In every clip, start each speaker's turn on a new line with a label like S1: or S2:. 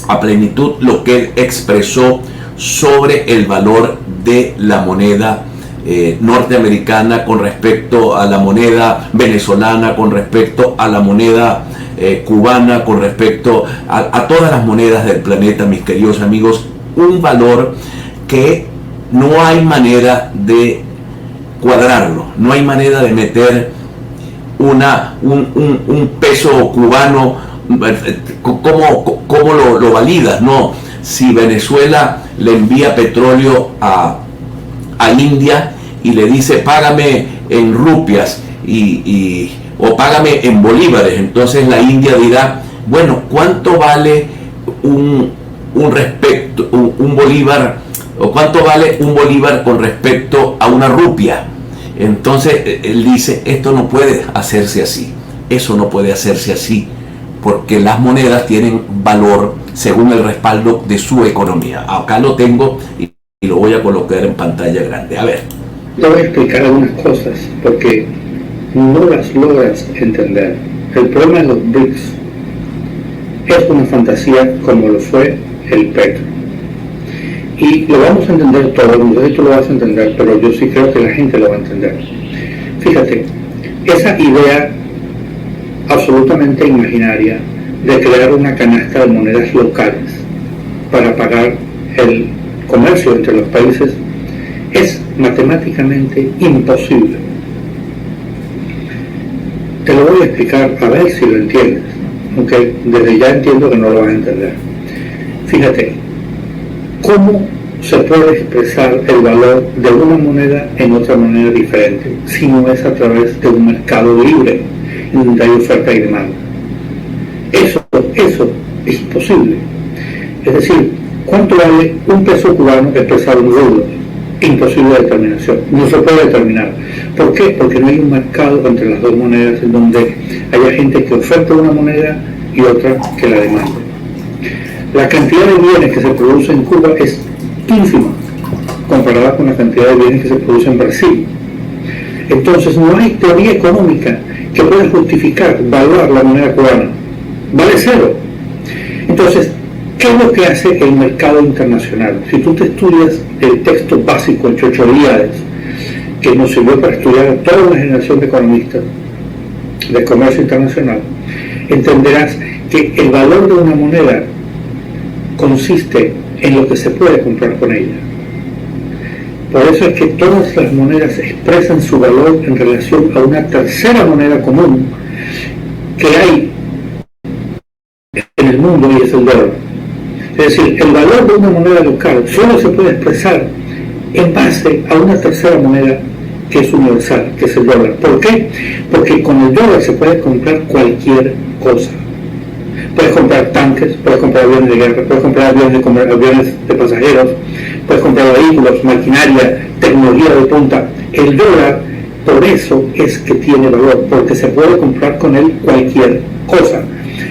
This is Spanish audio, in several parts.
S1: a plenitud lo que él expresó sobre el valor de la moneda norteamericana con respecto a la moneda venezolana, con respecto a la moneda cubana, con respecto a todas las monedas del planeta, mis queridos amigos. Un valor que no hay manera de cuadrarlo, no hay manera de meter un peso cubano. ¿Cómo lo validas? No, si Venezuela le envía petróleo a India y le dice págame en rupias o págame en bolívares, entonces la India dirá, bueno, ¿cuánto vale un bolívar, o cuánto vale un bolívar con respecto a una rupia? Entonces él dice, esto no puede hacerse así, eso no puede hacerse así, porque las monedas tienen valor según el respaldo de su economía. Acá lo tengo y lo voy a colocar en pantalla grande. A ver.
S2: Te voy a explicar algunas cosas porque no las logras entender. El problema de los BRICS es una fantasía como lo fue el petro. Y lo vamos a entender todo, no sé si tú lo vas a entender, pero yo sí creo que la gente lo va a entender. Fíjate, esa idea absolutamente imaginaria de crear una canasta de monedas locales para pagar el comercio entre los países es matemáticamente imposible. Te lo voy a explicar a ver si lo entiendes, aunque desde ya entiendo que no lo vas a entender. Fíjate, ¿cómo se puede expresar el valor de una moneda en otra moneda diferente si no es a través de un mercado libre en donde hay oferta y demanda? Eso es imposible. Es decir, ¿cuánto vale un peso cubano expresado en rublos? Imposible de determinación, no se puede determinar. ¿Por qué? Porque no hay un mercado entre las dos monedas en donde haya gente que oferta una moneda y otra que la demanda. La cantidad de bienes que se produce en Cuba es ínfima comparada con la cantidad de bienes que se produce en Brasil. Entonces no hay teoría económica que pueda justificar valuar la moneda cubana. Vale cero. Entonces, ¿qué es lo que hace el mercado internacional? Si tú te estudias el texto básico en Chochoríades, que nos sirvió para estudiar a toda una generación de economistas de comercio internacional, entenderás que el valor de una moneda consiste en lo que se puede comprar con ella. Por eso es que todas las monedas expresan su valor en relación a una tercera moneda común que hay en el mundo, y es el dólar. Es decir, el valor de una moneda local solo se puede expresar en base a una tercera moneda que es universal, que es el dólar. ¿Por qué? Porque con el dólar se puede comprar cualquier cosa. Puedes comprar tanques, puedes comprar aviones de guerra, puedes comprar aviones de pasajeros, puedes comprar vehículos, maquinaria, tecnología de punta. El dólar, por eso es que tiene valor, porque se puede comprar con él cualquier cosa,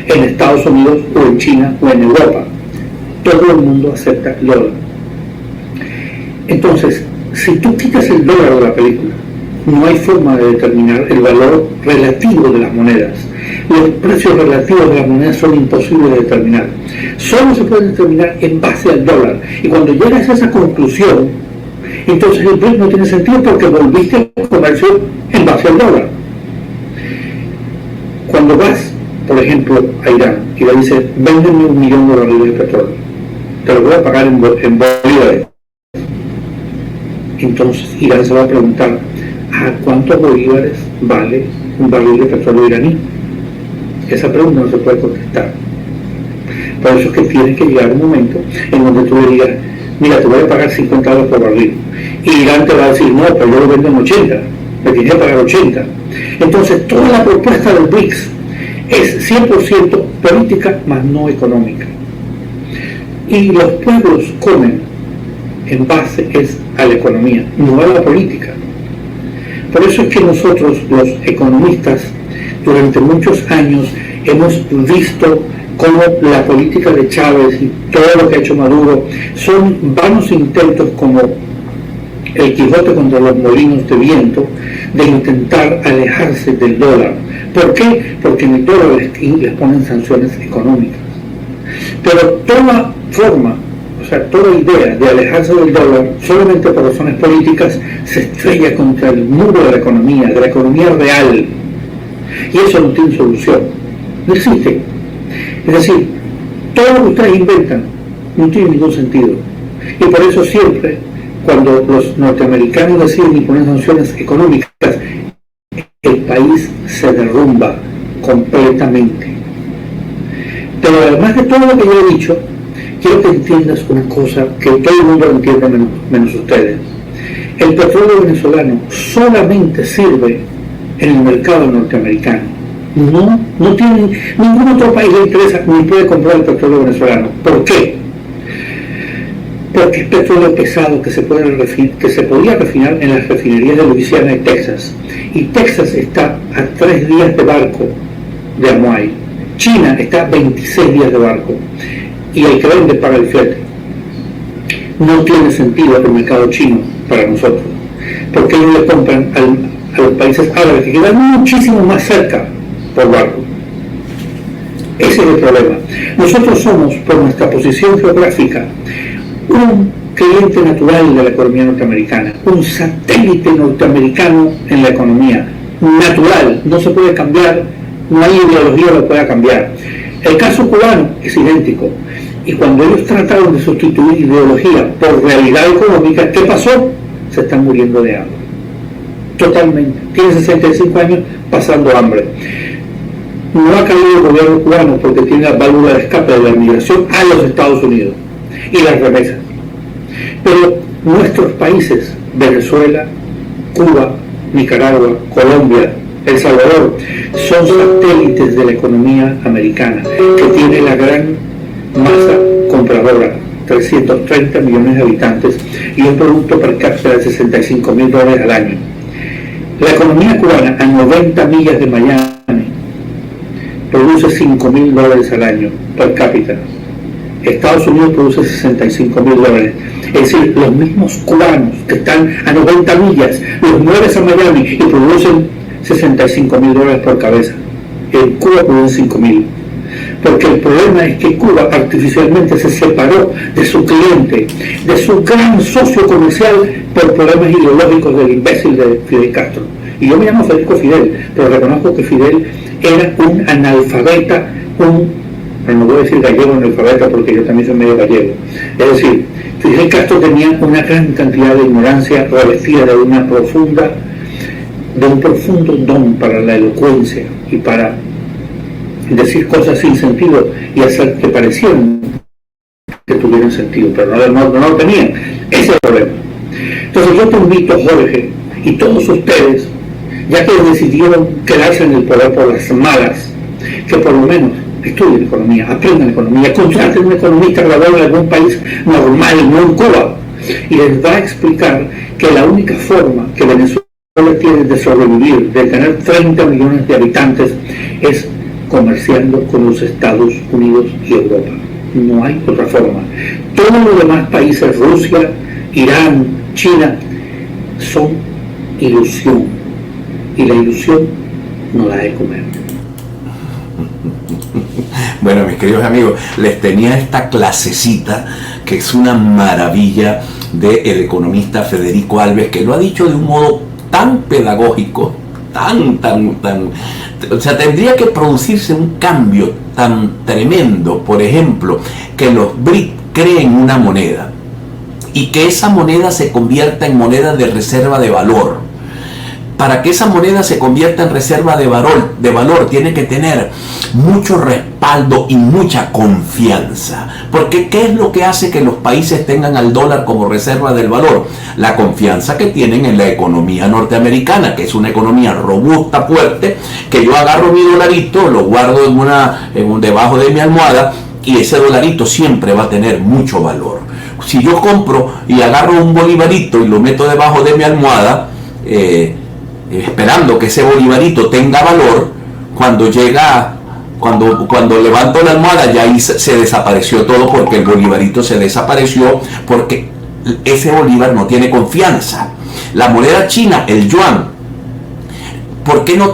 S2: en Estados Unidos o en China o en Europa. Todo el mundo acepta el dólar. Entonces, si tú quitas el dólar de la película, no hay forma de determinar el valor relativo de las monedas. Los precios relativos de las monedas son imposibles de determinar. Solo se puede determinar en base al dólar. Y cuando llegas a esa conclusión, entonces el BRICS no tiene sentido porque volviste al comercio en base al dólar. Cuando vas, por ejemplo, a Irán y le dices, véndeme 1 millón de barriles de petróleo, te lo voy a pagar en bolívares. Entonces Irán se va a preguntar, ¿a cuántos bolívares vale un barril de petróleo iraní? Esa pregunta no se puede contestar. Por eso es que tiene que llegar un momento en donde tú le digas, mira, te voy a pagar $50 por barril. Y Irán te va a decir, no, pero yo lo vendo en 80, me tienes que pagar 80. Entonces toda la propuesta del BRICS es 100% política, más no económica. Y los pueblos comen en base a la economía, no a la política. Por eso es que nosotros, los economistas, durante muchos años hemos visto cómo la política de Chávez y todo lo que ha hecho Maduro son vanos intentos, como el Quijote contra los molinos de viento, de intentar alejarse del dólar. ¿Por qué? Porque en el dólar les ponen sanciones económicas. Pero toda forma, o sea, toda idea de alejarse del dólar solamente por razones políticas se estrella contra el muro de la economía real. Y eso no tiene solución. No existe. Es decir, todo lo que ustedes inventan no tiene ningún sentido. Y por eso siempre, cuando los norteamericanos deciden imponer sanciones económicas, el país se derrumba completamente. Pero además de todo lo que yo he dicho, quiero que entiendas una cosa que todo el mundo entiende menos ustedes. El petróleo venezolano solamente sirve en el mercado norteamericano. No tiene, ningún otro país le interesa ni puede comprar el petróleo venezolano. ¿Por qué? Porque es petróleo pesado que se podía refinar en las refinerías de Luisiana y Texas. Y Texas está a 3 días de barco de Amuay. China está a 26 días de barco. Y el que vende paga el flete. No tiene sentido el mercado chino para nosotros. Porque ellos le compran a los países árabes que quedan muchísimo más cerca por barco. Ese es el problema. Nosotros somos, por nuestra posición geográfica, un cliente natural de la economía norteamericana, un satélite norteamericano en la economía, natural, no se puede cambiar, no hay ideología que lo pueda cambiar. El caso cubano es idéntico, y cuando ellos trataron de sustituir ideología por realidad económica, ¿qué pasó? Se están muriendo de hambre. Totalmente. Tiene 65 años pasando hambre. No ha caído el gobierno cubano porque tiene la válvula de escape de la migración a los Estados Unidos y las remesas. Pero nuestros países, Venezuela, Cuba, Nicaragua, Colombia, El Salvador, son satélites de la economía americana, que tiene la gran masa compradora, 330 millones de habitantes y un producto per cápita de $65,000 al año. La economía cubana, a 90 millas de Miami, produce $5,000 al año per cápita. Estados Unidos produce $65,000. Es decir, los mismos cubanos que están a 90 millas, los mueves a Miami y producen $65,000 por cabeza. En Cuba producen 5,000. Porque el problema es que Cuba artificialmente se separó de su cliente, de su gran socio comercial, por problemas ideológicos del imbécil de Fidel Castro. Y yo me llamo Federico Fidel, pero reconozco que Fidel era un analfabeta, pero no voy a decir gallego analfabeta porque yo también soy medio gallego. Es decir, Fidel Castro tenía una gran cantidad de ignorancia revestida de un profundo don para la elocuencia y para decir cosas sin sentido y hacer que parecieran que tuvieran sentido, pero no lo tenían. Ese es el problema. Entonces yo te invito, Jorge, y todos ustedes, ya que decidieron quedarse en el poder por las malas, que por lo menos estudien economía, aprendan economía, contraten un economista graduado en algún país normal, no en Cuba, y les va a explicar que la única forma que Venezuela tiene de sobrevivir, de tener 30 millones de habitantes, es comerciando con los Estados Unidos y Europa. No hay otra forma. Todos los demás países, Rusia, Irán, China, son ilusión. Y la ilusión no da de comer.
S1: Bueno, mis queridos amigos, les tenía esta clasecita que es una maravilla del economista Federico Alves, que lo ha dicho de un modo tan pedagógico, o sea, tendría que producirse un cambio tan tremendo, por ejemplo, que los BRIC creen una moneda y que esa moneda se convierta en moneda de reserva de valor. Para que esa moneda se convierta en reserva de valor tiene que tener mucho respaldo y mucha confianza. Porque ¿qué es lo que hace que los países tengan al dólar como reserva del valor? La confianza que tienen en la economía norteamericana, que es una economía robusta, fuerte, que yo agarro mi dolarito, lo guardo debajo de mi almohada y ese dolarito siempre va a tener mucho valor. Si yo compro y agarro un bolivarito y lo meto debajo de mi almohada, esperando que ese bolivarito tenga valor, cuando levanto la almohada ya ahí se desapareció todo, porque el bolivarito se desapareció, porque ese bolívar no tiene confianza. La moneda china, el yuan, ¿por qué no tiene